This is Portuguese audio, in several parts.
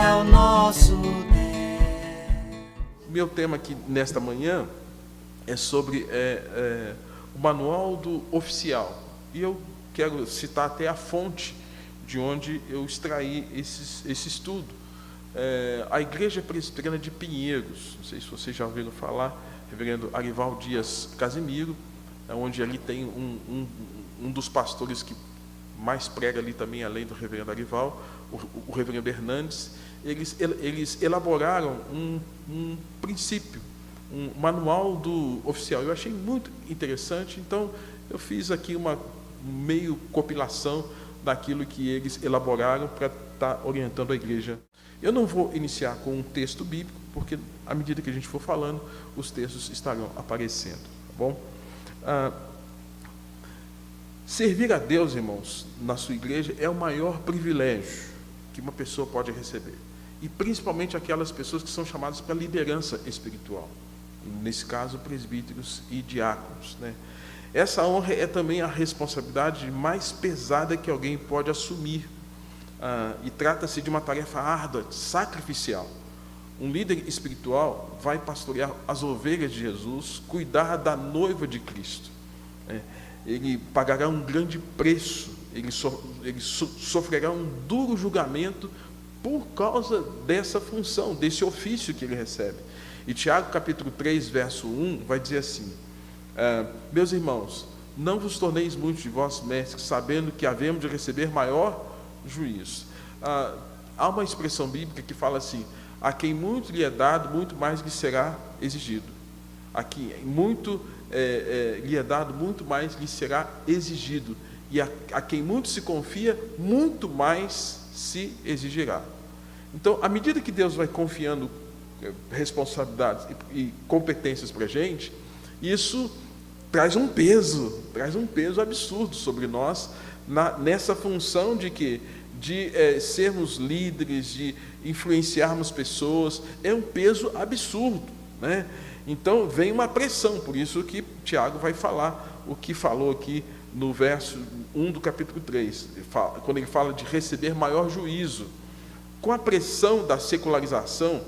é o nosso Deus. Meu tema aqui nesta manhã é sobre o manual do oficial. E eu quero citar até a fonte de onde eu extraí esse estudo. A Igreja Presbiteriana de Pinheiros, não sei se vocês já ouviram falar, reverendo Arival Dias Casimiro, onde ali tem um dos pastores que mais prega ali também, além do reverendo Arival, o reverendo Hernandes. Eles elaboraram um princípio, um manual do oficial. Eu achei muito interessante, então eu fiz aqui uma meio compilação daquilo que eles elaboraram para estar orientando a igreja. Eu não vou iniciar com um texto bíblico, porque à medida que a gente for falando, os textos estarão aparecendo, tá bom? Servir a Deus, irmãos, na sua igreja é o maior privilégio que uma pessoa pode receber. E principalmente aquelas pessoas que são chamadas para liderança espiritual. Nesse caso, presbíteros e diáconos, né? Essa honra é também a responsabilidade mais pesada que alguém pode assumir. E trata-se de uma tarefa árdua, sacrificial. Um líder espiritual vai pastorear as ovelhas de Jesus, cuidar da noiva de Cristo. Ele pagará um grande preço, ele sofrerá um duro julgamento por causa dessa função, desse ofício que ele recebe. E Tiago, capítulo 3, verso 1, vai dizer assim: meus irmãos, não vos torneis muitos de vós mestres, sabendo que havemos de receber maior juízo. Há uma expressão bíblica que fala assim: a quem muito lhe é dado, muito mais lhe será exigido. A quem muito lhe é dado, muito mais lhe será exigido. E a quem muito se confia, muito mais se exigirá. Então, à medida que Deus vai confiando responsabilidades e competências para a gente, isso traz um peso absurdo sobre nós, nessa função de quê? De sermos líderes, de influenciarmos pessoas. É um peso absurdo, né? Então vem uma pressão, por isso que Tiago vai falar o que falou aqui no verso 1 do capítulo 3, quando ele fala de receber maior juízo. Com a pressão da secularização,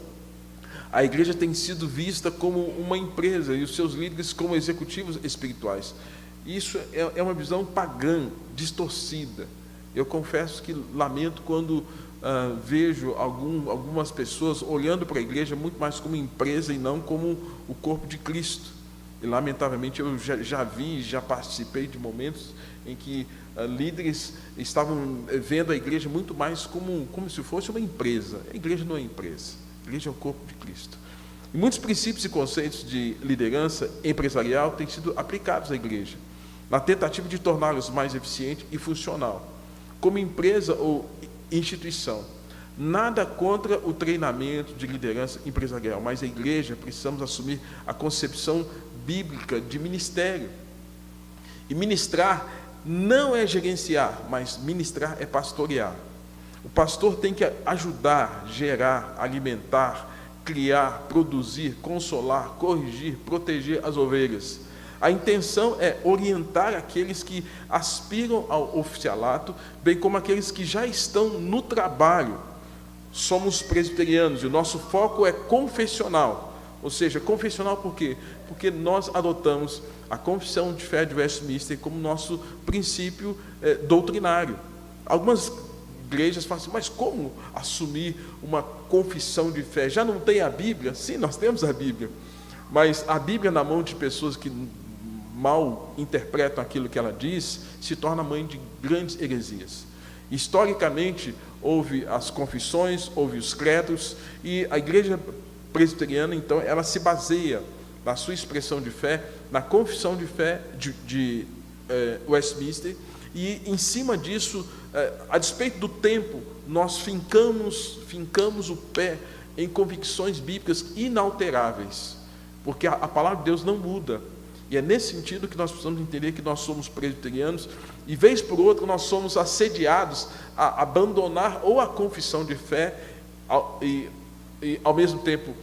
a igreja tem sido vista como uma empresa e os seus líderes como executivos espirituais. Isso é uma visão pagã, distorcida. Eu confesso que lamento quando vejo algumas pessoas olhando para a igreja muito mais como empresa e não como o corpo de Cristo. E, lamentavelmente, eu já participei de momentos em que líderes estavam vendo a igreja muito mais como se fosse uma empresa. A igreja não é empresa, a igreja é o corpo de Cristo. E muitos princípios e conceitos de liderança empresarial têm sido aplicados à igreja, na tentativa de torná-los mais eficiente e funcional, como empresa ou instituição. Nada contra o treinamento de liderança empresarial, mas a igreja precisamos assumir a concepção bíblica de ministério. E ministrar não é gerenciar, mas ministrar é pastorear. O pastor tem que ajudar, gerar, alimentar, criar, produzir, consolar, corrigir, proteger as ovelhas. A intenção é orientar aqueles que aspiram ao oficialato, bem como aqueles que já estão no trabalho. Somos presbiterianos e o nosso foco é confessional. Ou seja, confessional por quê? Porque nós adotamos a confissão de fé de Westminster como nosso princípio doutrinário. Algumas igrejas falam assim: mas como assumir uma confissão de fé? Já não tem a Bíblia? Sim, nós temos a Bíblia. Mas a Bíblia na mão de pessoas que mal interpretam aquilo que ela diz, se torna mãe de grandes heresias. Historicamente, houve as confissões, houve os credos, e a igreja presbiteriana, então, ela se baseia na sua expressão de fé, na confissão de fé de Westminster, e em cima disso, a despeito do tempo, nós fincamos o pé em convicções bíblicas inalteráveis, porque a palavra de Deus não muda. E é nesse sentido que nós precisamos entender que nós somos presbiterianos, e vez por outra nós somos assediados a abandonar ou a confissão de fé, e ao mesmo tempo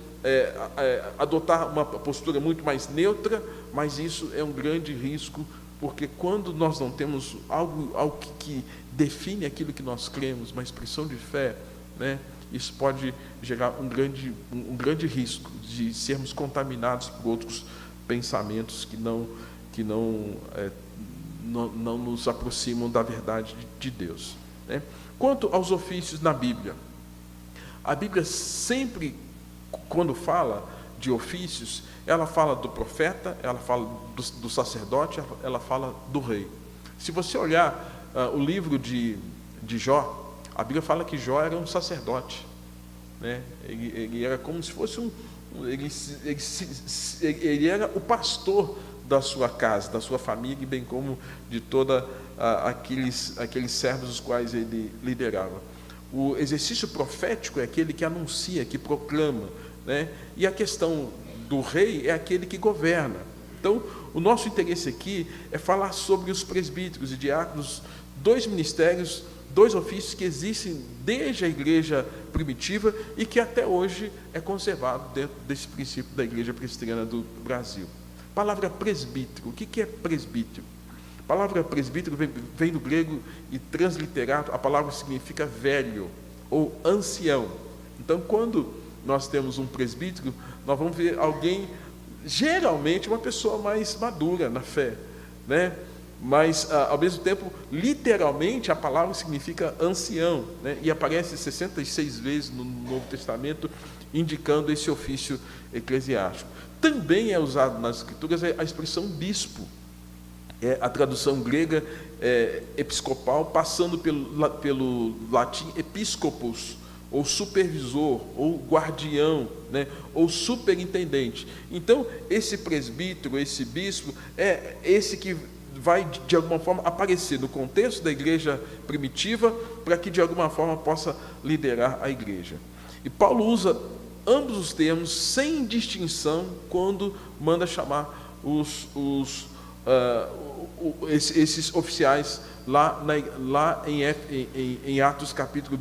adotar uma postura muito mais neutra, mas isso é um grande risco, porque quando nós não temos algo que define aquilo que nós cremos, uma expressão de fé, né, isso pode gerar um grande risco de sermos contaminados por outros pensamentos que não nos aproximam da verdade de Deus, né? Quanto aos ofícios na Bíblia, a Bíblia sempre, quando fala de ofícios, ela fala do profeta, ela fala do sacerdote, ela fala do rei. Se você olhar o livro de Jó, a Bíblia fala que Jó era um sacerdote, né? Ele era como se fosse ele era o pastor da sua casa, da sua família, bem como de toda aqueles servos os quais ele liderava. O exercício profético é aquele que anuncia, que proclama, né? E a questão do rei é aquele que governa. Então, o nosso interesse aqui é falar sobre os presbíteros e diáconos, dois ministérios, dois ofícios que existem desde a igreja primitiva e que até hoje é conservado dentro desse princípio da igreja presbiteriana do Brasil. Palavra presbítero, o que é presbítero? A palavra presbítero vem do grego e transliterado, a palavra significa velho ou ancião. Então, quando nós temos um presbítero, nós vamos ver alguém, geralmente uma pessoa mais madura na fé, né? Mas, ao mesmo tempo, literalmente, a palavra significa ancião, né? E aparece 66 vezes no Novo Testamento, indicando esse ofício eclesiástico. Também é usado nas Escrituras a expressão bispo, a tradução grega episcopal, passando pelo latim episcopos, ou supervisor, ou guardião, né? Ou superintendente. Então, esse presbítero, esse bispo, é esse que vai, de alguma forma, aparecer no contexto da igreja primitiva, para que, de alguma forma, possa liderar a igreja. E Paulo usa ambos os termos, sem distinção, quando manda chamar esses oficiais lá em Atos capítulo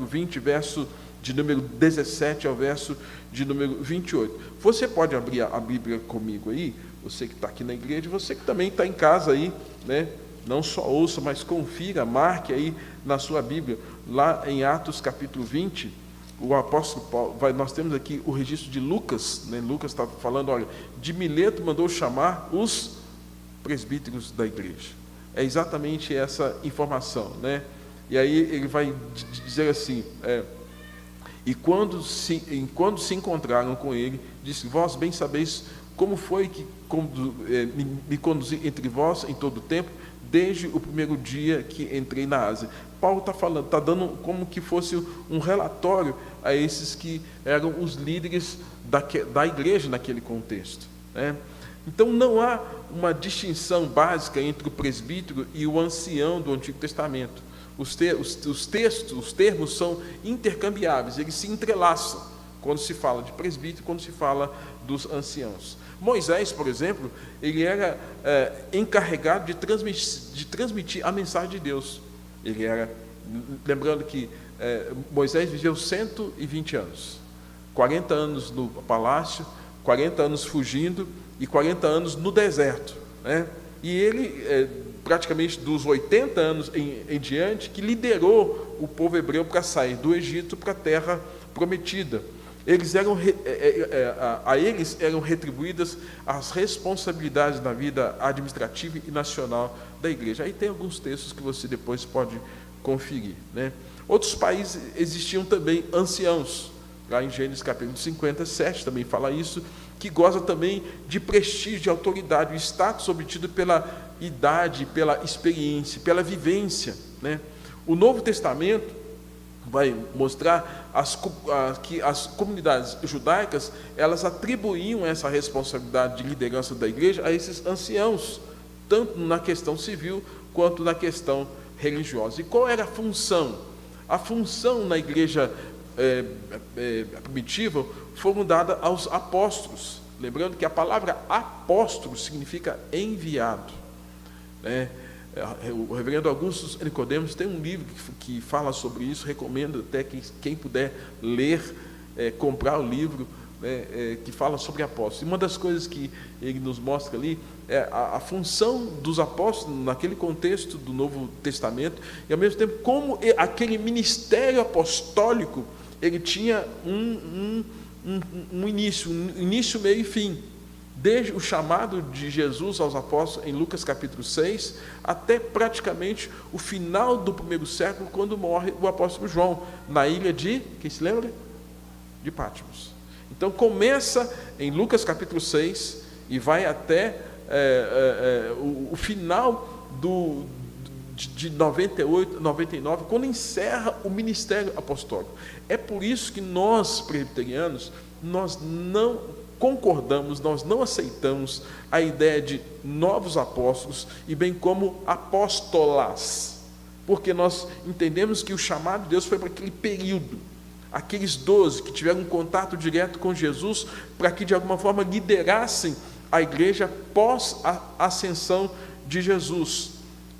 20, verso de número 17 ao verso de número 28. Você pode abrir a Bíblia comigo aí, você que está aqui na igreja, você que também está em casa aí, né? Não só ouça, mas confira, marque aí na sua Bíblia, lá em Atos capítulo 20, o apóstolo Paulo, nós temos aqui o registro de Lucas, né? Lucas está falando, olha, de Mileto mandou chamar os presbíteros da igreja. É exatamente essa informação, né? E aí ele vai dizer assim, quando se encontraram com ele, disse, vós bem sabeis como foi que me conduzi entre vós em todo o tempo, desde o primeiro dia que entrei na Ásia. Paulo está dando como que fosse um relatório a esses que eram os líderes da igreja naquele contexto, né? Então, não há uma distinção básica entre o presbítero e o ancião do Antigo Testamento. Os termos são intercambiáveis, eles se entrelaçam quando se fala de presbítero, quando se fala dos anciãos. Moisés, por exemplo, ele era encarregado de transmitir a mensagem de Deus. Ele era, lembrando que Moisés viveu 120 anos, 40 anos no palácio, 40 anos fugindo e 40 anos no deserto, né? E ele, praticamente dos 80 anos em diante, que liderou o povo hebreu para sair do Egito para a terra prometida. A eles eram retribuídas as responsabilidades na vida administrativa e nacional da igreja. Aí tem alguns textos que você depois pode conferir, né? Outros países existiam também anciãos. Lá em Gênesis capítulo 57 também fala isso, que goza também de prestígio, de autoridade, o status obtido pela idade, pela experiência, pela vivência, né? O Novo Testamento vai mostrar que as comunidades judaicas, elas atribuíam essa responsabilidade de liderança da igreja a esses anciãos, tanto na questão civil quanto na questão religiosa. E qual era a função? A função na igreja primitiva foram dadas aos apóstolos. Lembrando que a palavra apóstolo significa enviado, né? O reverendo Augusto Nicodemos tem um livro que fala sobre isso, recomendo até que quem puder ler, comprar o livro, né, que fala sobre apóstolos. E uma das coisas que ele nos mostra ali é a função dos apóstolos naquele contexto do Novo Testamento, e ao mesmo tempo como aquele ministério apostólico ele tinha um início, meio e fim. Desde o chamado de Jesus aos apóstolos em Lucas capítulo 6, até praticamente o final do primeiro século, quando morre o apóstolo João, na ilha de, quem se lembra? De Patmos. Então começa em Lucas capítulo 6 e vai até o final de 98, 99, quando encerra o ministério apostólico. É por isso que nós, presbiterianos, nós não concordamos, nós não aceitamos a ideia de novos apóstolos e bem como apóstolas, porque nós entendemos que o chamado de Deus foi para aquele período, aqueles 12 que tiveram um contato direto com Jesus, para que de alguma forma liderassem a igreja pós a ascensão de Jesus.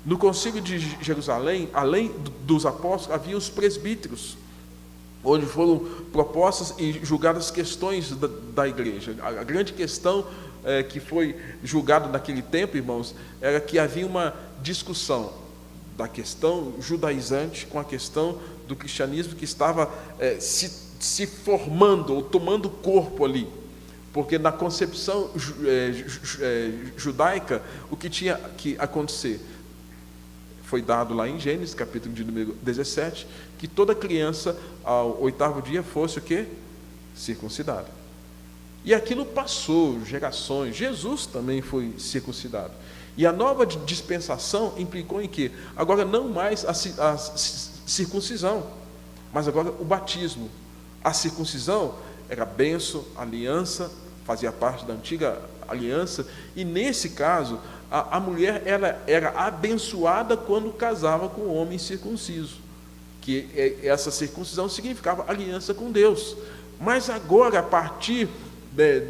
No concílio de Jerusalém, além dos apóstolos, havia os presbíteros, onde foram propostas e julgadas questões da igreja. A grande questão que foi julgada naquele tempo, irmãos, era que havia uma discussão da questão judaizante com a questão do cristianismo que estava se formando ou tomando corpo ali. Porque na concepção judaica, o que tinha que acontecer? Foi dado lá em Gênesis, capítulo de número 17, que toda criança, ao 8º dia, fosse o quê? Circuncidada. E aquilo passou gerações. Jesus também foi circuncidado. E a nova dispensação implicou em quê? Agora não mais a circuncisão, mas agora o batismo. A circuncisão era bênção, aliança, fazia parte da antiga aliança, e nesse caso, a mulher era abençoada quando casava com o homem circunciso, que essa circuncisão significava aliança com Deus. Mas agora, a partir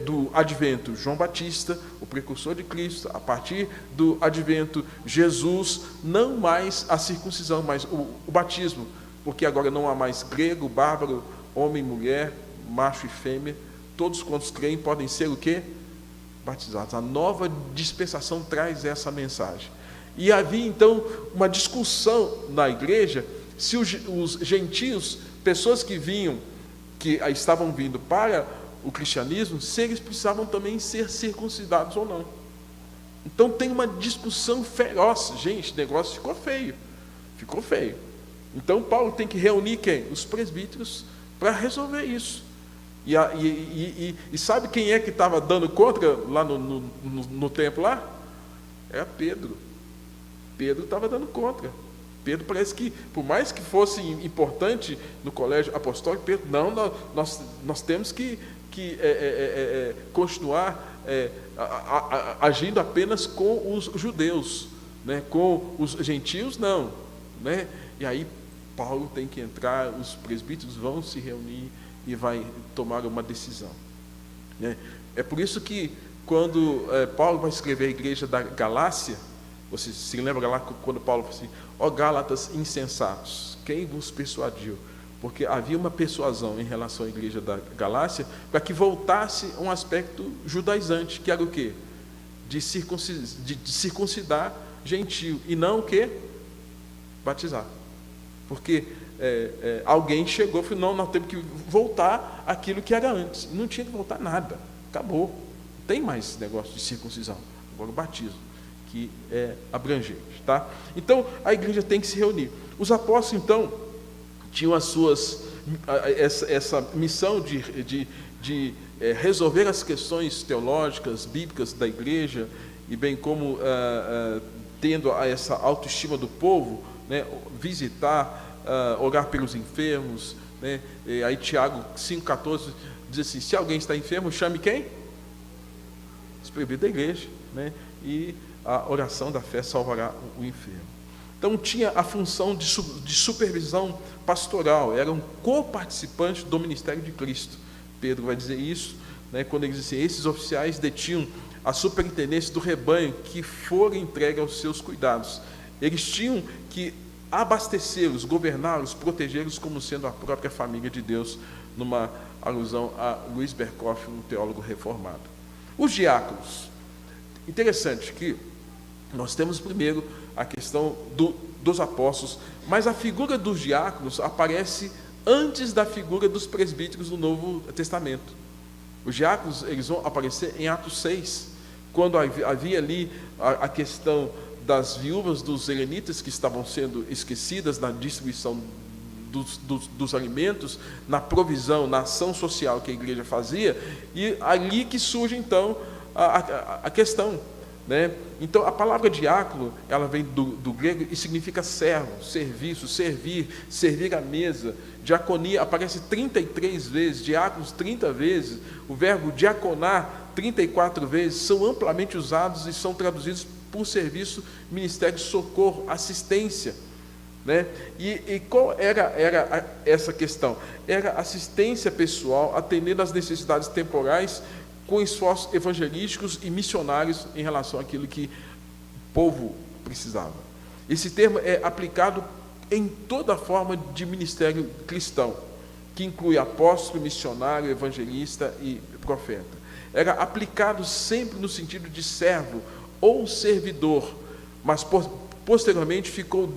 do advento João Batista, o precursor de Cristo, a partir do advento Jesus, não mais a circuncisão, mas o batismo, porque agora não há mais grego, bárbaro, homem, mulher, macho e fêmea, todos quantos creem podem ser o quê? Batizados. A nova dispensação traz essa mensagem. E havia então uma discussão na igreja se os gentios, pessoas que estavam vindo para o cristianismo, se eles precisavam também ser circuncidados ou não. Então tem uma discussão feroz. Gente, o negócio ficou feio. Então Paulo tem que reunir quem? Os presbíteros para resolver isso. E sabe quem é que estava dando contra lá no templo lá? Era Pedro. Pedro estava dando contra. Pedro parece que, por mais que fosse importante no colégio apostólico, Pedro, não, nós temos que continuar agindo apenas com os judeus, né? Com os gentios não, né? E aí Paulo tem que entrar, os presbíteros vão se reunir e vai tomar uma decisão, né? É por isso que quando Paulo vai escrever a igreja da Galácia, você se lembra lá quando Paulo falou assim: ó Gálatas insensatos, quem vos persuadiu? Porque havia uma persuasão em relação à igreja da Galácia para que voltasse a um aspecto judaizante, que era o quê? De circuncidar gentio, e não o quê? Batizar. Porque alguém chegou e falou: não, nós temos que voltar àquilo que era antes. Não tinha que voltar nada, acabou. Não tem mais esse negócio de circuncisão. Agora o batismo, que é abrangente, tá? Então a igreja tem que se reunir. Os apóstolos então tinham essa missão de resolver as questões teológicas, bíblicas da igreja, e bem como tendo essa autoestima do povo, né, visitar, orar pelos enfermos, né? E aí Tiago 5,14 diz assim: se alguém está enfermo, chame quem? Os presbíteros da igreja, né? E a oração da fé salvará o enfermo. Então tinha a função de supervisão pastoral, eram co-participantes do ministério de Cristo. Pedro vai dizer isso, né, quando ele diz assim: esses oficiais detinham a superintendência do rebanho que for entregue aos seus cuidados. Eles tinham que abastecê-los, governá-los, protegê-los como sendo a própria família de Deus, numa alusão a Luiz Berkoff, um teólogo reformado. Os diáconos. Interessante que nós temos primeiro a questão dos apóstolos, mas a figura dos diáconos aparece antes da figura dos presbíteros do Novo Testamento. Os diáconos, eles vão aparecer em Atos 6, quando havia ali a questão das viúvas dos helenitas que estavam sendo esquecidas na distribuição dos alimentos, na provisão, na ação social que a igreja fazia, e ali que surge então a questão, né? Então a palavra diácono, ela vem do grego e significa servo, serviço, servir à mesa. Diaconia aparece 33 vezes, diáconos 30 vezes, o verbo diaconar 34 vezes, são amplamente usados e são traduzidos por serviço, ministério, socorro, assistência, né? E qual era essa questão? Era assistência pessoal, atendendo às necessidades temporais, com esforços evangelísticos e missionários em relação àquilo que o povo precisava. Esse termo é aplicado em toda forma de ministério cristão, que inclui apóstolo, missionário, evangelista e profeta. Era aplicado sempre no sentido de servo ou servidor, mas posteriormente ficou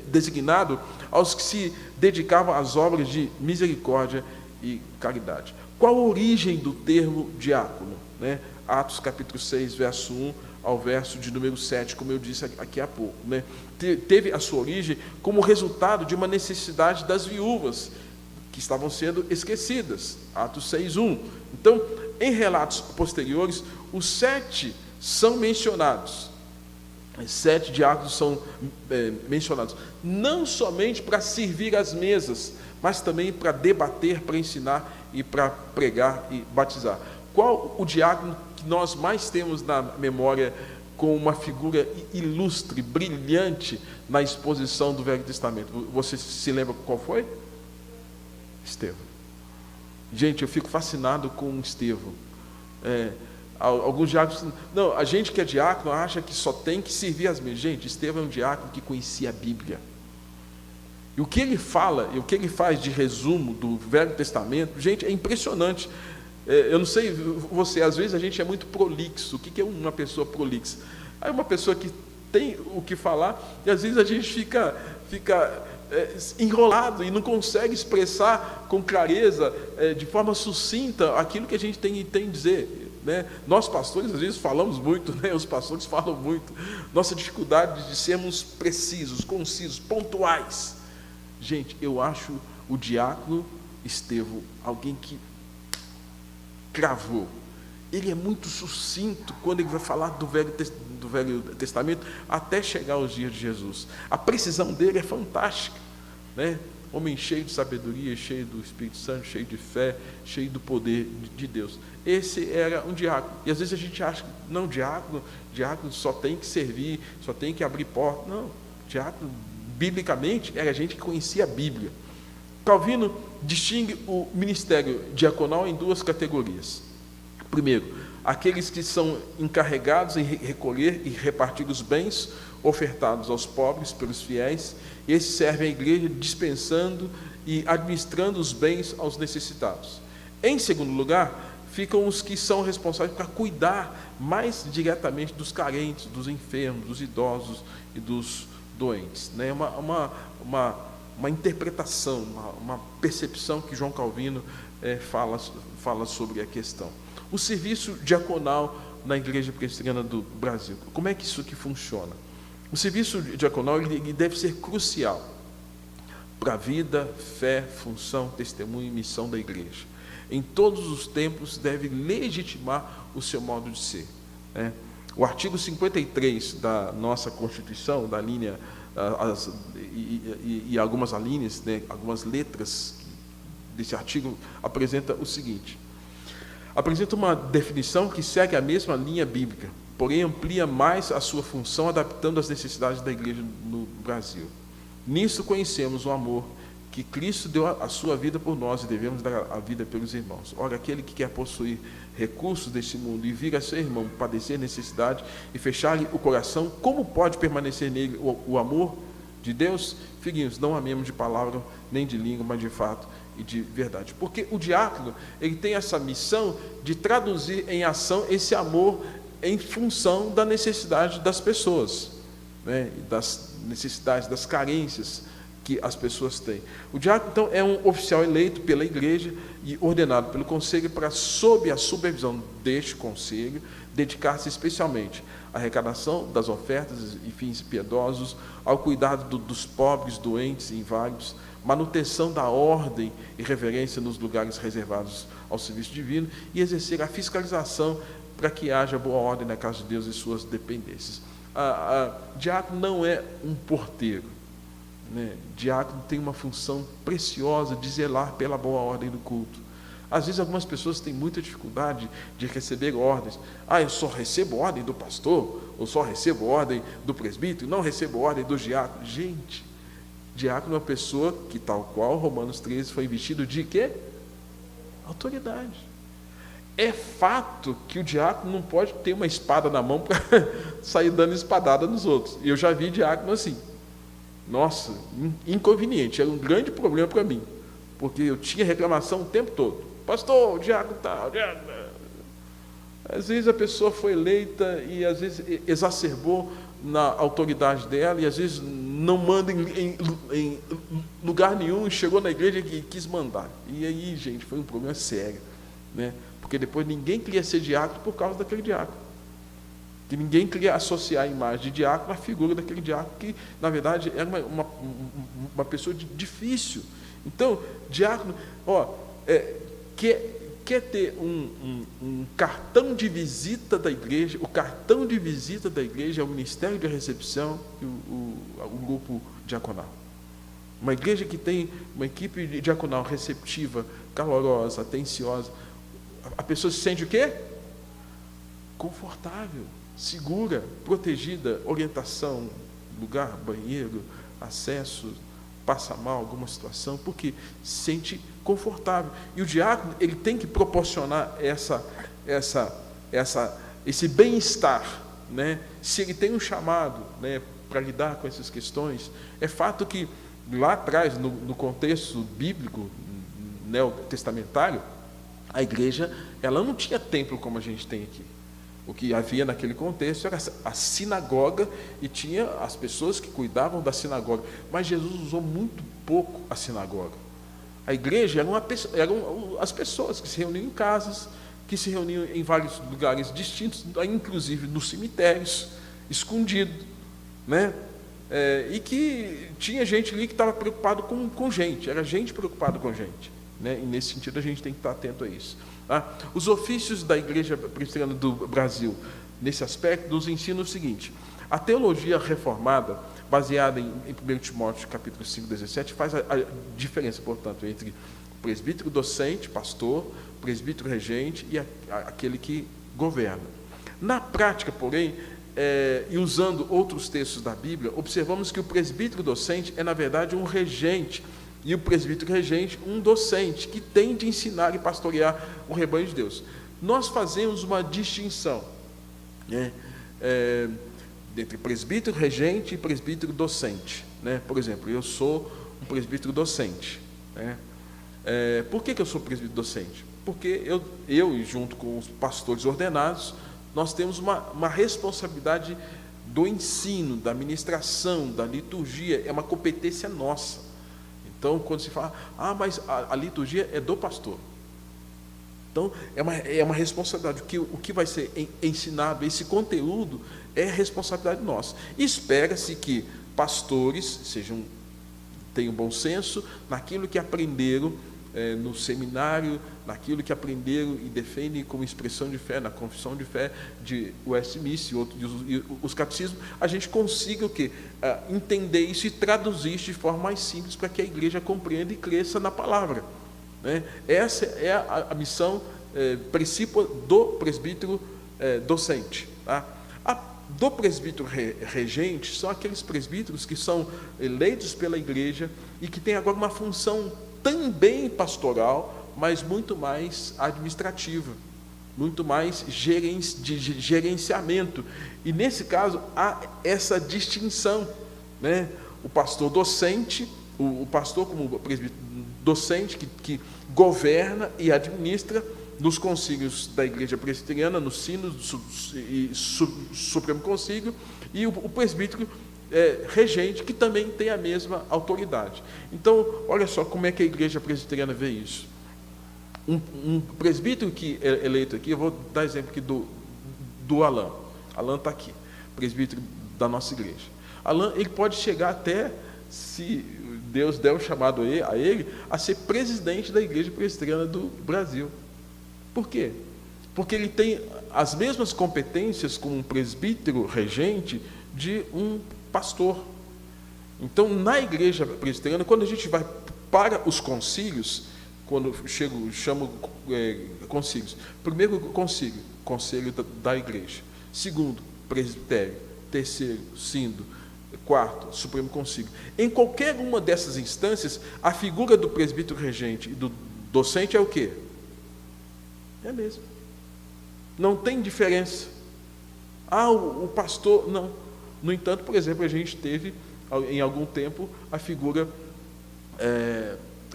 designado aos que se dedicavam às obras de misericórdia e caridade. Qual a origem do termo diácono? Né? Atos capítulo 6, verso 1 ao verso de número 7, como eu disse aqui há pouco. Né? Teve a sua origem como resultado de uma necessidade das viúvas, que estavam sendo esquecidas. Atos 6, 1. Então, em relatos posteriores, os 7 são mencionados. 7 diáconos são mencionados, não somente para servir às mesas, mas também para debater, para ensinar e para pregar e batizar. Qual o diácono que nós mais temos na memória com uma figura ilustre, brilhante na exposição do Velho Testamento? Você se lembra qual foi? Estevão. Gente, eu fico fascinado com Estevão. Alguns diáconos, não, a gente que é diácono acha que só tem que servir as mesas. Gente, Estevão é um diácono que conhecia a Bíblia. E o que ele fala, e o que ele faz de resumo do Velho Testamento, gente, é impressionante. Eu não sei, às vezes a gente é muito prolixo. O que é uma pessoa prolixa? É uma pessoa que tem o que falar, e às vezes a gente fica enrolado e não consegue expressar com clareza, de forma sucinta, aquilo que a gente tem a dizer. Né? Nós pastores às vezes falamos muito, né? Os pastores falam muito. Nossa dificuldade de sermos precisos, concisos, pontuais. Gente, eu acho o diácono Estevão alguém que cravou. Ele é muito sucinto quando ele vai falar do Velho Testamento até chegar aos dias de Jesus. A precisão dele é fantástica, né? Homem cheio de sabedoria, cheio do Espírito Santo, cheio de fé, cheio do poder de Deus. Esse era um diácono. E às vezes a gente acha que não, diácono só tem que servir, só tem que abrir porta. Não, diácono, biblicamente, era gente que conhecia a Bíblia. Calvino distingue o ministério diaconal em 2 categorias. Primeiro, aqueles que são encarregados em recolher e repartir os bens ofertados aos pobres pelos fiéis. Esses servem à igreja dispensando e administrando os bens aos necessitados. Em segundo lugar, ficam os que são responsáveis para cuidar mais diretamente dos carentes, dos enfermos, dos idosos e dos doentes. Né? Uma interpretação, uma percepção que João Calvino fala sobre a questão. O serviço diaconal na Igreja Presbiteriana do Brasil. Como é que isso aqui funciona? O serviço diaconal ele deve ser crucial para a vida, fé, função, testemunho e missão da igreja. Em todos os tempos deve legitimar o seu modo de ser. Né? O artigo 53 da nossa Constituição, da linha, e algumas alíneas, né, algumas letras desse artigo, apresenta o seguinte: apresenta uma definição que segue a mesma linha bíblica, porém amplia mais a sua função, adaptando às necessidades da igreja no Brasil. Nisso conhecemos o amor que Cristo deu a sua vida por nós e devemos dar a vida pelos irmãos. Ora, aquele que quer possuir recursos deste mundo e vir a seu irmão padecer necessidade e fechar-lhe o coração, como pode permanecer nele o amor de Deus? Filhinhos, não amemos de palavra nem de língua, mas de fato e de verdade. Porque o diácono, ele tem essa missão de traduzir em ação esse amor em função da necessidade das pessoas, né? Das necessidades, das carências que as pessoas têm. O diácono, então, é um oficial eleito pela igreja e ordenado pelo conselho para, sob a supervisão deste conselho, dedicar-se especialmente à arrecadação das ofertas e fins piedosos, ao cuidado dos pobres, doentes e inválidos, manutenção da ordem e reverência nos lugares reservados ao serviço divino e exercer a fiscalização para que haja boa ordem na casa de Deus e suas dependências. Diácono não é um porteiro, né? Diácono tem uma função preciosa de zelar pela boa ordem do culto. Às vezes algumas pessoas têm muita dificuldade de receber ordens. Eu só recebo ordem do pastor, ou só recebo ordem do presbítero, não recebo ordem do diácono. Gente, diácono é uma pessoa que, tal qual Romanos 13, foi investido de quê? Autoridade. É fato que o diácono não pode ter uma espada na mão para sair dando espadada nos outros. Eu já vi diácono assim. Nossa, inconveniente, era um grande problema para mim, porque eu tinha reclamação o tempo todo. Pastor, o diácono tal, às vezes a pessoa foi eleita e às vezes exacerbou na autoridade dela, e às vezes não manda em lugar nenhum, e chegou na igreja e quis mandar. E aí, gente, foi um problema sério, né? Porque depois ninguém queria ser diácono por causa daquele diácono. Que ninguém queria associar a imagem de diácono à figura daquele diácono, que, na verdade, era uma pessoa difícil. Então, diácono, quer ter um cartão de visita da igreja. O cartão de visita da igreja é o ministério de recepção e o grupo diaconal. Uma igreja que tem uma equipe diaconal receptiva, calorosa, atenciosa, a pessoa se sente o quê? Confortável, segura, protegida, orientação, lugar, banheiro, acesso, passa mal alguma situação, porque se sente confortável. E o diácono, ele tem que proporcionar esse bem-estar, né? Se ele tem um chamado, né, para lidar com essas questões, é fato que lá atrás, no contexto bíblico, neotestamentário, a igreja, ela não tinha templo como a gente tem aqui. O que havia naquele contexto era a sinagoga, e tinha as pessoas que cuidavam da sinagoga. Mas Jesus usou muito pouco a sinagoga. A igreja eram as pessoas que se reuniam em casas, que se reuniam em vários lugares distintos, inclusive nos cemitérios, escondido, né? E que tinha gente ali que estava preocupado com gente, era gente preocupada com gente, né? E nesse sentido a gente tem que estar atento a isso. Os ofícios da Igreja Presbiteriana do Brasil, nesse aspecto, nos ensinam o seguinte: a teologia reformada, baseada em 1 Timóteo capítulo 5, 17, faz a diferença, portanto, entre presbítero docente, pastor, presbítero regente e aquele que governa. Na prática, porém, e usando outros textos da Bíblia, observamos que o presbítero docente é, na verdade, um regente, e o presbítero regente, um docente, que tem de ensinar e pastorear o rebanho de Deus. Nós fazemos uma distinção, né, entre presbítero regente e presbítero docente, né? Por exemplo, eu sou um presbítero docente, né? Por que eu sou presbítero docente? Porque eu, junto com os pastores ordenados, nós temos uma responsabilidade do ensino, da ministração, da liturgia, é uma competência nossa. Então, quando se fala, mas a liturgia é do pastor. Então, é uma responsabilidade. O que vai ser ensinado, esse conteúdo, é responsabilidade nossa. Espera-se que pastores tenham bom senso naquilo que aprenderam no seminário, naquilo que aprenderam e defendem como expressão de fé, na confissão de fé de Westminster e os catecismos, a gente consiga o quê? Entender isso e traduzir isso de forma mais simples para que a igreja compreenda e cresça na palavra, né? Essa é a missão principal do presbítero docente, tá? Do presbítero regente são aqueles presbíteros que são eleitos pela igreja e que têm agora uma função também pastoral, mas muito mais administrativa, muito mais de gerenciamento. E nesse caso há essa distinção, né? O pastor docente, o pastor como presbítero docente que governa e administra nos concílios da Igreja Presbiteriana, nos sínodos e Supremo Concílio, e o presbítero regente, que também tem a mesma autoridade. Então, olha só como é que a Igreja Presbiteriana vê isso. Um presbítero que é eleito aqui, eu vou dar exemplo aqui do Alain. Alain está aqui, presbítero da nossa igreja. Alain, ele pode chegar até, se Deus der o chamado a ele, a ser presidente da Igreja Presbiteriana do Brasil. Por quê? Porque ele tem as mesmas competências como um presbítero regente de um pastor. Então, na Igreja Presbiteriana, quando a gente vai para os concílios, quando chamo concílios, primeiro concílio, conselho da igreja; segundo, presbitério; terceiro, sínodo; quarto, Supremo Concílio. Em qualquer uma dessas instâncias, a figura do presbítero regente e do docente é o quê? É a mesma. Não tem diferença. O pastor, não. No entanto, por exemplo, a gente teve, em algum tempo, a figura,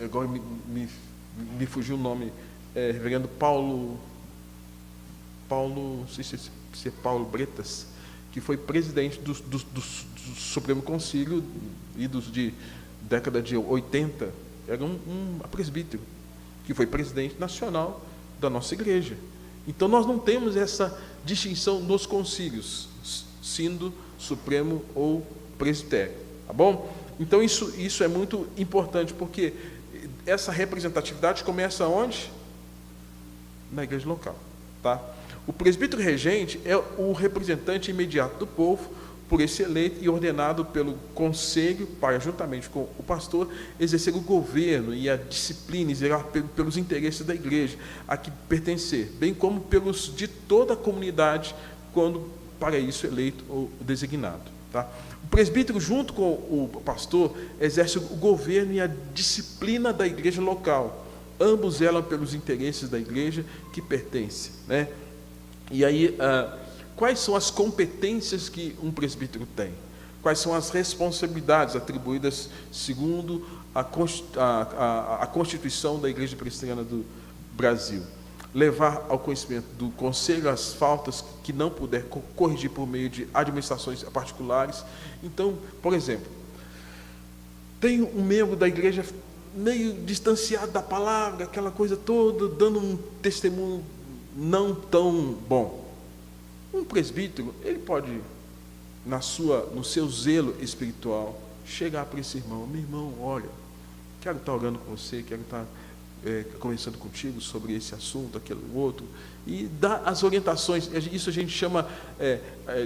agora me fugiu o nome, reverendo Paulo, não sei se é Paulo Bretas, que foi presidente do Supremo Concílio, idos de década de 80, era um presbítero, que foi presidente nacional da nossa igreja. Então, nós não temos essa distinção nos concílios, sínodo, Supremo ou presbitério, tá bom? Então, isso é muito importante, porque essa representatividade começa onde? Na igreja local, tá? O presbítero regente é o representante imediato do povo, por esse eleito e ordenado pelo conselho para, juntamente com o pastor, exercer o governo e a disciplina, e zelar pelos interesses da igreja a que pertencer, bem como pelos de toda a comunidade, quando para isso eleito ou designado, tá? O presbítero, junto com o pastor, exerce o governo e a disciplina da igreja local. Ambos zelam pelos interesses da igreja que pertence, né? E aí, quais são as competências que um presbítero tem? Quais são as responsabilidades atribuídas segundo a Constituição da Igreja Presbiteriana do Brasil? Levar ao conhecimento do conselho as faltas que não puder corrigir por meio de administrações particulares. Então, por exemplo, tem um membro da igreja meio distanciado da palavra, aquela coisa toda, dando um testemunho não tão bom. Um presbítero, ele pode, no seu zelo espiritual, chegar para esse irmão: meu irmão, olha, quero estar orando com você, quero estar conversando contigo sobre esse assunto, aquele outro, e dar as orientações. Isso a gente chama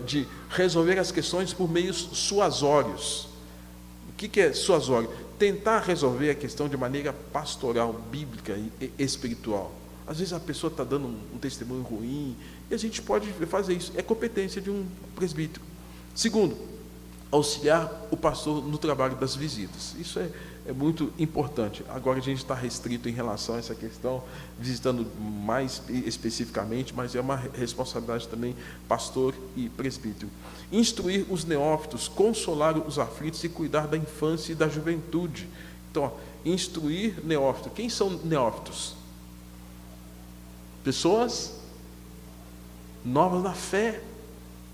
de resolver as questões por meios suasórios. O que é suasório? Tentar resolver a questão de maneira pastoral, bíblica e espiritual. Às vezes a pessoa está dando um testemunho ruim, e a gente pode fazer isso. É competência de um presbítero. Segundo, auxiliar o pastor no trabalho das visitas. Isso é muito importante. Agora a gente está restrito em relação a essa questão, visitando mais especificamente, mas é uma responsabilidade também pastor e presbítero. Instruir os neófitos, consolar os aflitos e cuidar da infância e da juventude. Então, instruir neófitos. Quem são neófitos? Pessoas novas na fé,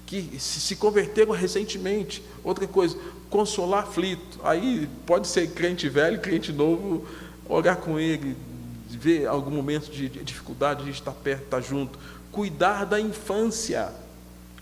que se converteram recentemente. Outra coisa, consolar aflito. Aí pode ser crente velho, crente novo, orar com ele, ver algum momento de dificuldade, a gente está perto, está junto. Cuidar da infância.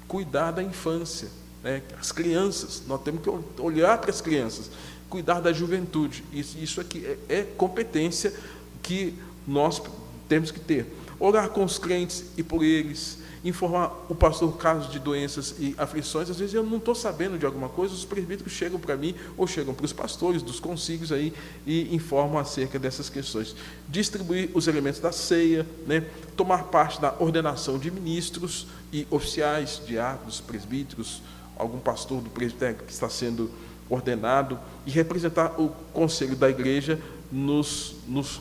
Cuidar da infância, né? As crianças, nós temos que olhar para as crianças. Cuidar da juventude. Isso aqui é competência que nós temos que ter. Orar com os crentes e por eles, informar o pastor casos de doenças e aflições. Às vezes eu não estou sabendo de alguma coisa, os presbíteros chegam para mim, ou chegam para os pastores dos concílios aí, e informam acerca dessas questões. Distribuir os elementos da ceia, né? Tomar parte da ordenação de ministros e oficiais, diáconos, presbíteros, algum pastor do presbitério que está sendo ordenado, e representar o conselho da igreja nos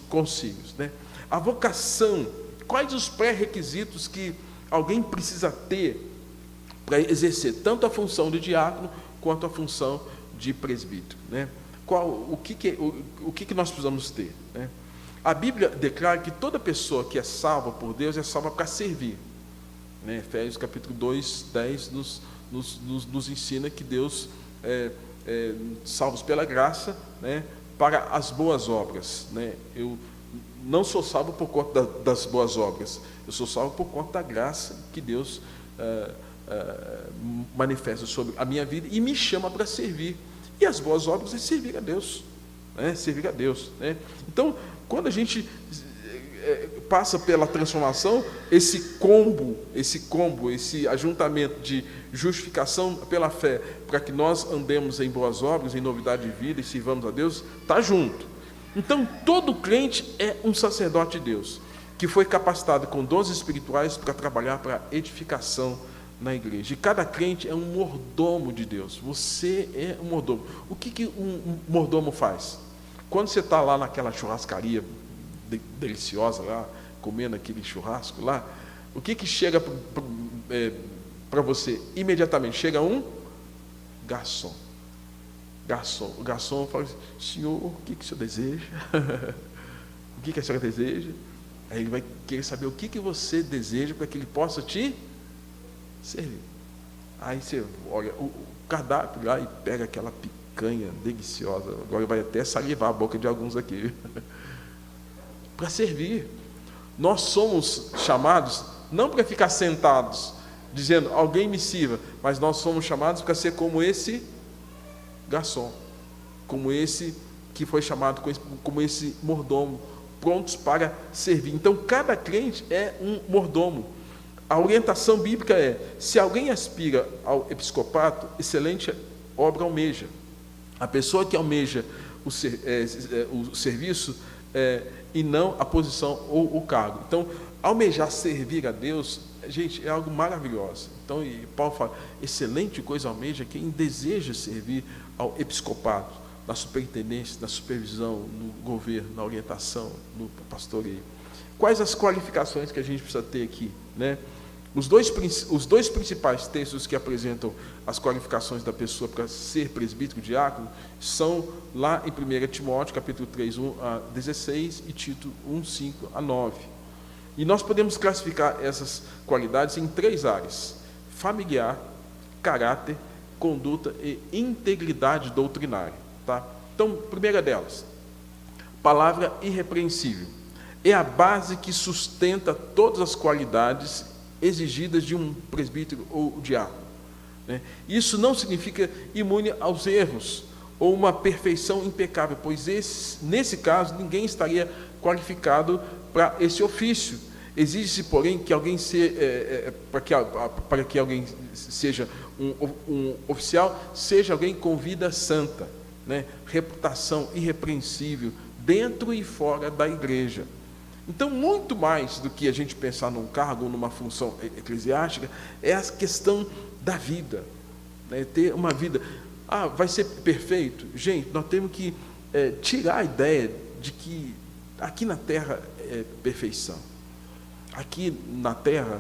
concílios, né? A vocação. Quais os pré-requisitos que alguém precisa ter para exercer tanto a função de diácono quanto a função de presbítero, né? o que nós precisamos ter, né? A Bíblia declara que toda pessoa que é salva por Deus é salva para servir, né? Efésios capítulo 2, 10 nos ensina que Deus salvos pela graça, né, para as boas obras, né? Eu não sou salvo por conta das boas obras, eu sou salvo por conta da graça que Deus manifesta sobre a minha vida e me chama para servir. E as boas obras é servir a Deus, né? Servir a Deus, né? Então, quando a gente passa pela transformação, esse ajuntamento de justificação pela fé, para que nós andemos em boas obras, em novidade de vida e sirvamos a Deus, está junto. Então, todo crente é um sacerdote de Deus, que foi capacitado com dons espirituais para trabalhar para a edificação na igreja. E cada crente é um mordomo de Deus. Você é um mordomo. O que um mordomo faz? Quando você está lá naquela churrascaria deliciosa lá, comendo aquele churrasco lá, o que chega para você imediatamente? Chega um garçom. O garçom fala assim: senhor, o que o senhor deseja? O que a senhora deseja? Aí ele vai querer saber o que você deseja para que ele possa te servir. Aí você olha o cardápio lá e pega aquela picanha deliciosa. Agora vai até salivar a boca de alguns aqui. Para servir. Nós somos chamados não para ficar sentados dizendo alguém me sirva, mas nós somos chamados para ser como esse garçom, como esse que foi chamado, como esse mordomo, prontos para servir. Então cada crente é um mordomo. A orientação bíblica é: se alguém aspira ao episcopato, excelente obra almeja. A pessoa que almeja o serviço e não a posição ou o cargo. Então, almejar servir a Deus, gente, é algo maravilhoso. Então, e Paulo fala: excelente coisa almeja quem deseja servir ao episcopato, na superintendência, na supervisão, no governo, na orientação, no pastoreio. Quais as qualificações que a gente precisa ter aqui, né? Os dois principais textos que apresentam as qualificações da pessoa para ser presbítero, diácono, são lá em 1 Timóteo, capítulo 3, 1 a 16, e Tito 1, 5 a 9. E nós podemos classificar essas qualidades em 3 áreas: familiar, caráter, conduta e integridade doutrinária. Tá? Então, primeira delas, palavra irrepreensível. É a base que sustenta todas as qualidades exigidas de um presbítero ou diácono, né? Isso não significa imune aos erros ou uma perfeição impecável, pois nesse caso ninguém estaria qualificado para esse ofício. Exige-se, porém, que alguém para que alguém seja um oficial, seja alguém com vida santa, né? Reputação irrepreensível dentro e fora da igreja. Então, muito mais do que a gente pensar num cargo ou numa função eclesiástica, é a questão da vida, né? Ter uma vida. Vai ser perfeito? Gente, nós temos que tirar a ideia de que aqui na terra é perfeição. Aqui na terra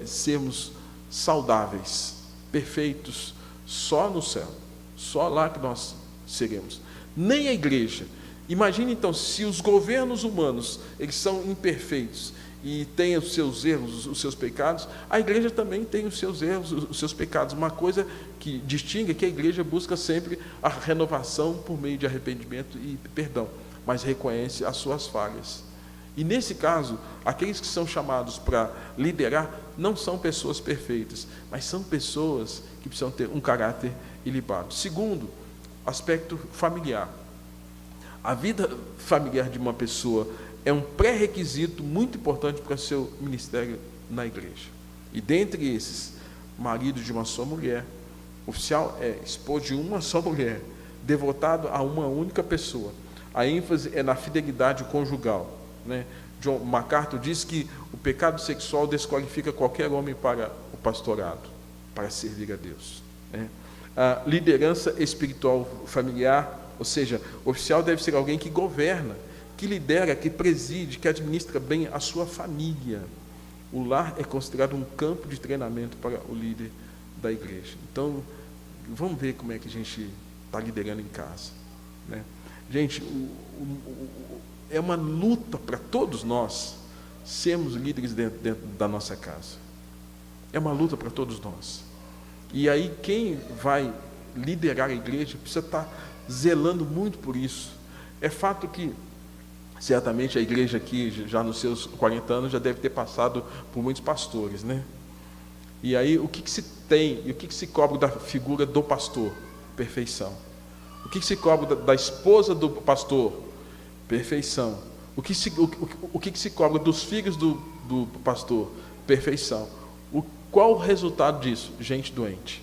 sermos saudáveis, perfeitos, só no céu. Só lá que nós seremos. Nem a igreja. Imagine então, se os governos humanos eles são imperfeitos e têm os seus erros, os seus pecados, a igreja também tem os seus erros, os seus pecados. Uma coisa que distingue é que a igreja busca sempre a renovação por meio de arrependimento e perdão, mas reconhece as suas falhas. E nesse caso, aqueles que são chamados para liderar não são pessoas perfeitas, mas são pessoas que precisam ter um caráter ilibado. Segundo, aspecto familiar. A vida familiar de uma pessoa é um pré-requisito muito importante para seu ministério na igreja. E dentre esses, marido de uma só mulher, oficial é esposo de uma só mulher, devotado a uma única pessoa. A ênfase é na fidelidade conjugal, né? John MacArthur diz que o pecado sexual desqualifica qualquer homem para o pastorado, para servir a Deus, né? A liderança espiritual familiar, ou seja, o oficial deve ser alguém que governa, que lidera, que preside, que administra bem a sua família. O lar é considerado um campo de treinamento para o líder da igreja. Então, vamos ver como é que a gente está liderando em casa. né? Gente, é uma luta para todos nós sermos líderes dentro da nossa casa. É uma luta para todos nós. E aí quem vai liderar a igreja precisa estar zelando muito por isso. É fato que certamente a igreja aqui, já nos seus 40 anos, já deve ter passado por muitos pastores, né? E aí o que se tem, e o que se cobra da figura do pastor? Perfeição. O que se cobra da esposa do pastor? Perfeição. O que se cobra dos filhos do pastor? Perfeição. Qual o resultado disso? Gente doente.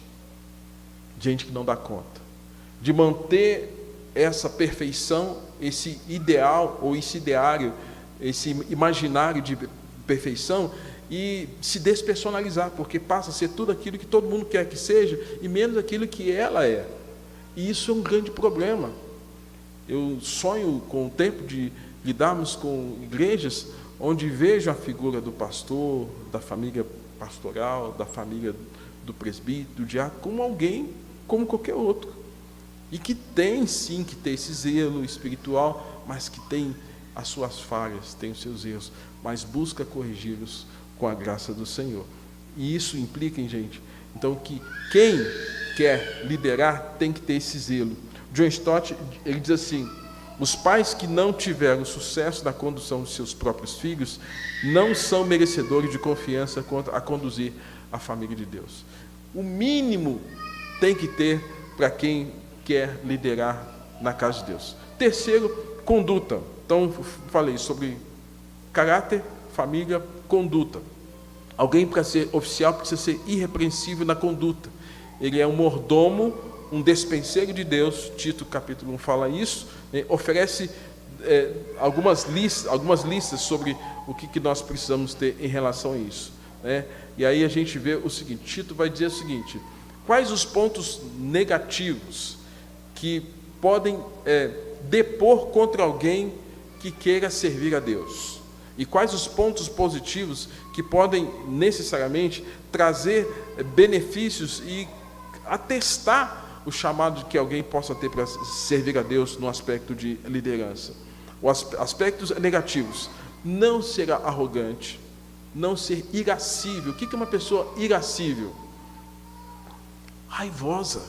Gente que não dá conta. De manter essa perfeição, esse ideal ou esse ideário, esse imaginário de perfeição, e se despersonalizar, porque passa a ser tudo aquilo que todo mundo quer que seja e menos aquilo que ela é. E isso é um grande problema. Eu sonho com o tempo de lidarmos com igrejas onde vejo a figura do pastor, da família pastoral, da família do presbítero, do diácono, como alguém como qualquer outro. E que tem sim que ter esse zelo espiritual, mas que tem as suas falhas, tem os seus erros, mas busca corrigi-los com a graça do Senhor. E isso implica, gente, então, que quem quer liderar tem que ter esse zelo. John Stott, ele diz assim: os pais que não tiveram sucesso na condução de seus próprios filhos não são merecedores de confiança quanto a conduzir a família de Deus. O mínimo tem que ter para quem quer liderar na casa de Deus. Terceiro, conduta. Então, falei sobre caráter, família, conduta. Alguém, para ser oficial, precisa ser irrepreensível na conduta. Ele é um mordomo, um despenseiro de Deus. Tito capítulo 1 fala isso, né? Oferece algumas listas sobre o que nós precisamos ter em relação a isso, né? E aí a gente vê o seguinte, Tito vai dizer o seguinte: quais os pontos negativos que podem depor contra alguém que queira servir a Deus? E quais os pontos positivos que podem necessariamente trazer benefícios e atestar o chamado que alguém possa ter para servir a Deus no aspecto de liderança? Os aspectos negativos: não ser arrogante, não ser irascível. O que é uma pessoa irascível? Raivosa.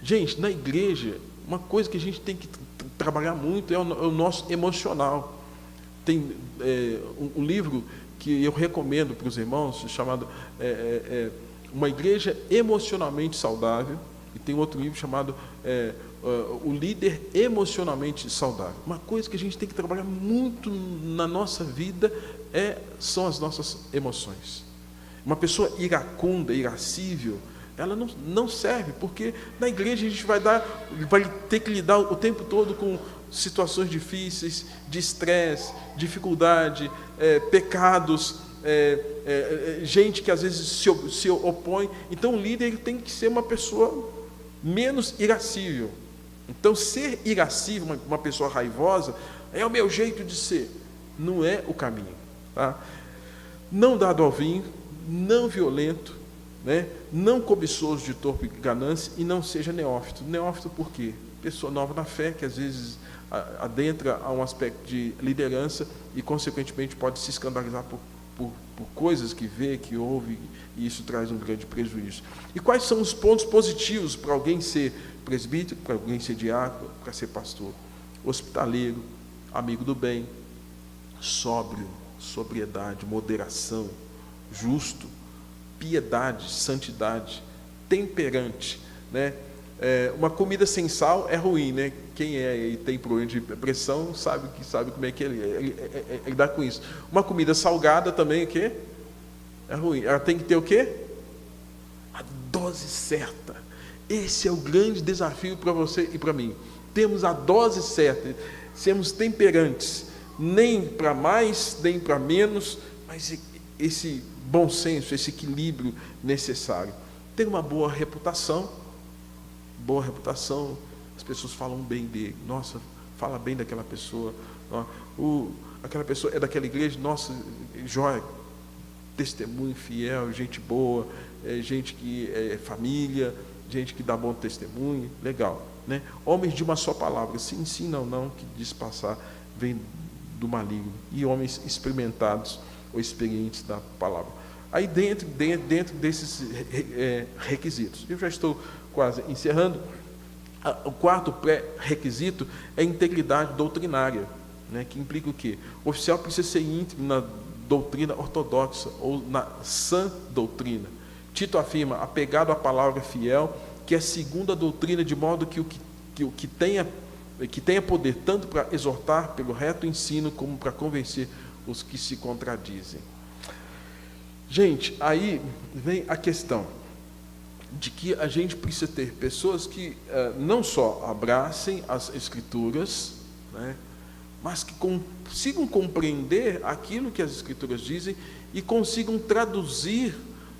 Gente, na igreja, uma coisa que a gente tem que trabalhar muito é o nosso emocional. Tem um livro que eu recomendo para os irmãos, chamado Uma Igreja Emocionalmente Saudável, e tem outro livro chamado O Líder Emocionalmente Saudável. Uma coisa que a gente tem que trabalhar muito na nossa vida são as nossas emoções. Uma pessoa iracunda, irascível, ela não serve, porque na igreja a gente vai ter que lidar o tempo todo com situações difíceis, de estresse, dificuldade, pecados, gente que às vezes se opõe. Então o líder, ele tem que ser uma pessoa menos irascível. Então ser irascível, uma pessoa raivosa, é o meu jeito de ser, não é o caminho, tá? Não dado ao vinho, não violento, né? Não cobiçoso de torpe ganância, e não seja neófito. Neófito por quê? Pessoa nova na fé, que às vezes adentra a um aspecto de liderança e consequentemente pode se escandalizar por coisas que vê, que ouve, e isso traz um grande prejuízo. E quais são os pontos positivos para alguém ser presbítero, para alguém ser diácono, para ser pastor? Hospitaleiro, amigo do bem, sóbrio, sobriedade, moderação, justo, piedade, santidade, temperante, né? Uma comida sem sal é ruim, né? Quem e tem problema de pressão sabe como é que ele dá com isso. Uma comida salgada também, o quê? É ruim. Ela tem que ter o quê? A dose certa. Esse é o grande desafio para você e para mim. Temos a dose certa, sermos temperantes, nem para mais, nem para menos, mas esse bom senso, esse equilíbrio necessário. Ter uma boa reputação, as pessoas falam bem dele, nossa, fala bem daquela pessoa, aquela pessoa é daquela igreja, nossa, joia, testemunho fiel, gente boa, gente que é família, gente que dá bom testemunho, legal, né? Homens de uma só palavra, sim, sim, não, não, que diz passar, vem do maligno. E homens experimentados ou experientes da palavra. Aí dentro desses requisitos, eu já estou quase encerrando, o quarto pré-requisito é a integridade doutrinária, né, que implica o quê? O oficial precisa ser íntegro na doutrina ortodoxa ou na sã doutrina. Tito afirma, apegado à palavra fiel, que é segundo a doutrina, de modo que o que tenha poder tanto para exortar pelo reto ensino, como para convencer os que se contradizem. Gente, aí vem a questão de que a gente precisa ter pessoas que não só abracem as Escrituras, né, mas que consigam compreender aquilo que as Escrituras dizem e consigam traduzir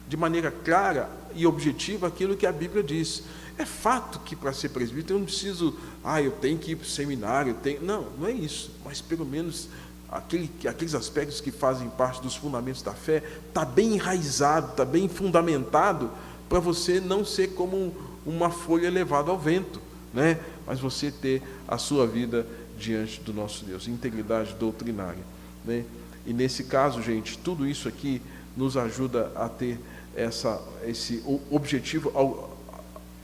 de maneira clara e objetiva aquilo que a Bíblia diz. É fato que para ser presbítero eu não preciso, eu tenho que ir para o seminário, não é isso, mas pelo menos aqueles aspectos que fazem parte dos fundamentos da fé, está bem enraizado, está bem fundamentado, para você não ser como uma folha levada ao vento, né? Mas você ter a sua vida diante do nosso Deus, integridade doutrinária, né? E nesse caso, gente, tudo isso aqui nos ajuda a ter esse objetivo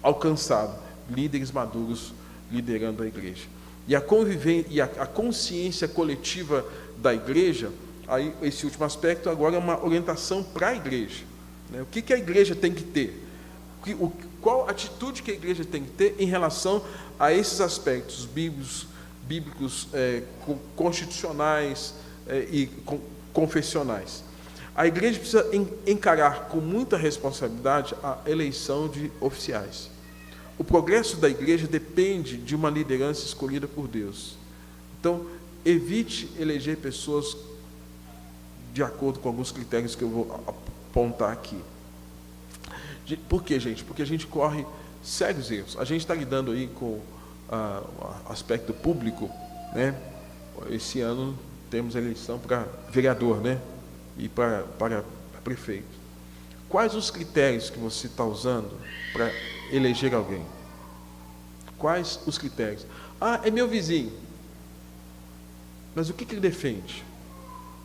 alcançado, líderes maduros liderando a igreja. E a consciência coletiva da igreja, aí esse último aspecto agora é uma orientação para a igreja, né? O que a igreja tem que ter? Qual atitude que a igreja tem que ter em relação a esses aspectos bíblicos, constitucionais e confessionais? A igreja precisa encarar com muita responsabilidade a eleição de oficiais. O progresso da igreja depende de uma liderança escolhida por Deus. Então, evite eleger pessoas de acordo com alguns critérios que eu vou apontar aqui. Por quê, gente? Porque a gente corre sérios erros. A gente está lidando aí com o aspecto público, né? Esse ano temos eleição para vereador, né? E para prefeito. Quais os critérios que você está usando para eleger alguém? Quais os critérios? É meu vizinho. Mas o que ele defende?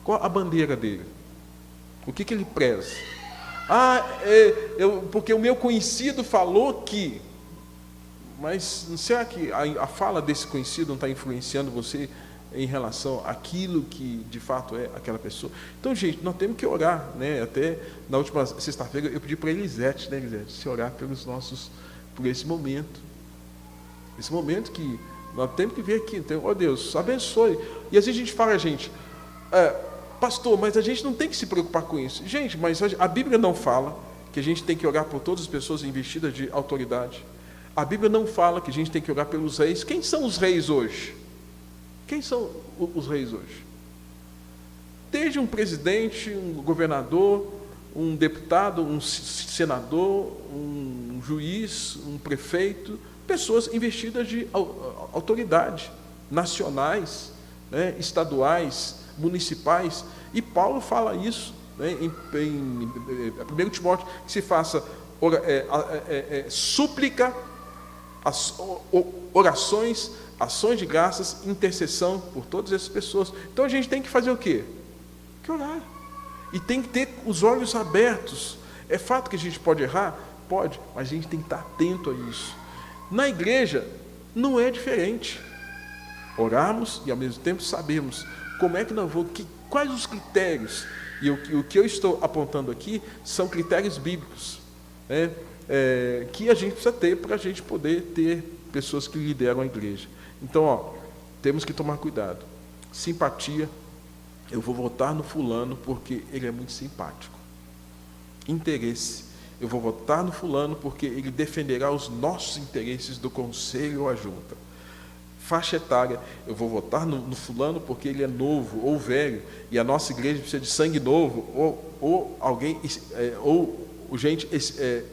Qual a bandeira dele? O que ele preza? Porque o meu conhecido falou que... Mas será que a fala desse conhecido não está influenciando você em relação àquilo que de fato é aquela pessoa? Então, gente, nós temos que orar, né? Até na última sexta-feira eu pedi para a Elisete, né, Elisete, se orar por esse momento. Esse momento que nós temos que ver aqui. Então, Deus, abençoe. E às vezes a gente fala, pastor, mas a gente não tem que se preocupar com isso. Gente, mas a Bíblia não fala que a gente tem que orar por todas as pessoas investidas de autoridade. A Bíblia não fala que a gente tem que orar pelos reis. Quem são os reis hoje? Quem são os reis hoje? Desde um presidente, um governador, um deputado, um senador, um juiz, um prefeito, pessoas investidas de autoridade, nacionais, né, estaduais, municipais. E Paulo fala isso, né, em 1 Timóteo, que se faça súplica, orações, ações de graças, intercessão por todas essas pessoas. Então a gente tem que fazer o quê? Que orar. E tem que ter os olhos abertos. É fato que a gente pode errar? Pode, mas a gente tem que estar atento a isso. Na igreja não é diferente. Orarmos e ao mesmo tempo sabemos como é que nós vamos, quais os critérios. E o que eu estou apontando aqui são critérios bíblicos, né? Que a gente precisa ter para a gente poder ter pessoas que lideram a igreja. Então, temos que tomar cuidado. Simpatia, eu vou votar no fulano porque ele é muito simpático. Interesse, eu vou votar no fulano porque ele defenderá os nossos interesses do conselho ou a junta. Faixa etária, eu vou votar no fulano porque ele é novo ou velho, e a nossa igreja precisa de sangue novo, ou alguém, ou gente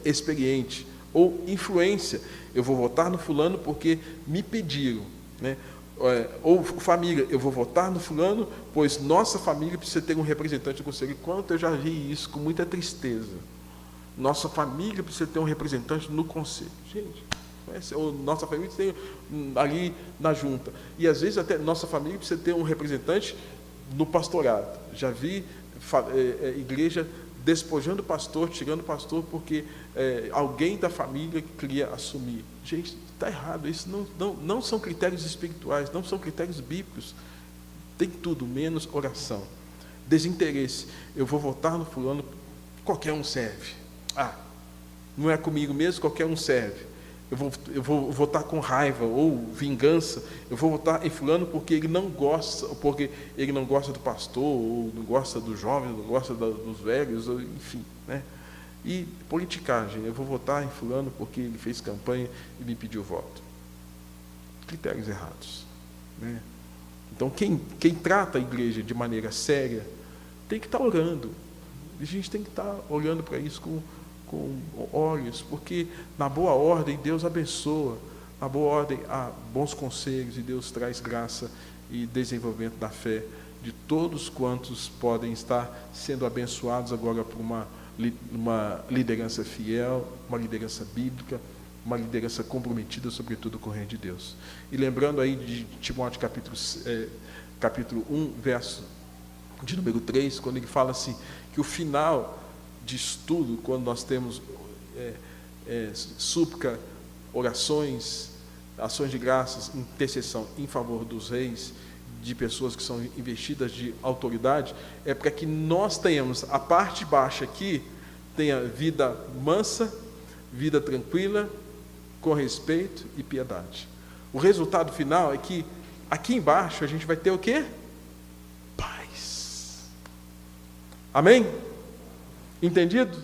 experiente, ou influência, eu vou votar no fulano porque me pediram, né? Ou família, eu vou votar no fulano, pois nossa família precisa ter um representante do conselho. Quanto eu já vi isso com muita tristeza. Nossa família precisa ter um representante no conselho. Gente, ou nossa família tem ali na junta. E às vezes até nossa família precisa ter um representante no pastorado. Já vi igreja despojando o pastor, tirando o pastor, porque alguém da família queria assumir. Gente, está errado. Isso não são critérios espirituais, não são critérios bíblicos. Tem tudo, menos oração. Desinteresse. Eu vou votar no fulano, qualquer um serve. Não é comigo mesmo, qualquer um serve. Eu vou votar com raiva ou vingança. Eu vou votar em fulano porque ele não gosta, do pastor, ou não gosta dos jovens, não gosta dos velhos, enfim, né? E politicagem. Eu vou votar em fulano porque ele fez campanha e me pediu voto. Critérios errados, né? Então, quem trata a igreja de maneira séria tem que estar orando. A gente tem que estar olhando para isso com olhos, porque na boa ordem Deus abençoa, na boa ordem há bons conselhos e Deus traz graça e desenvolvimento da fé de todos quantos podem estar sendo abençoados agora por uma liderança fiel, uma liderança bíblica, uma liderança comprometida, sobretudo com o reino de Deus. E lembrando aí de Timóteo capítulo 1, verso de número 3, quando ele fala assim, que o final de estudo, quando nós temos súplica, orações, ações de graças, intercessão em favor dos reis, de pessoas que são investidas de autoridade, é para que nós tenhamos a parte baixa aqui, tenha vida mansa, vida tranquila, com respeito e piedade. O resultado final é que aqui embaixo a gente vai ter o quê? Paz. Amém? Entendido?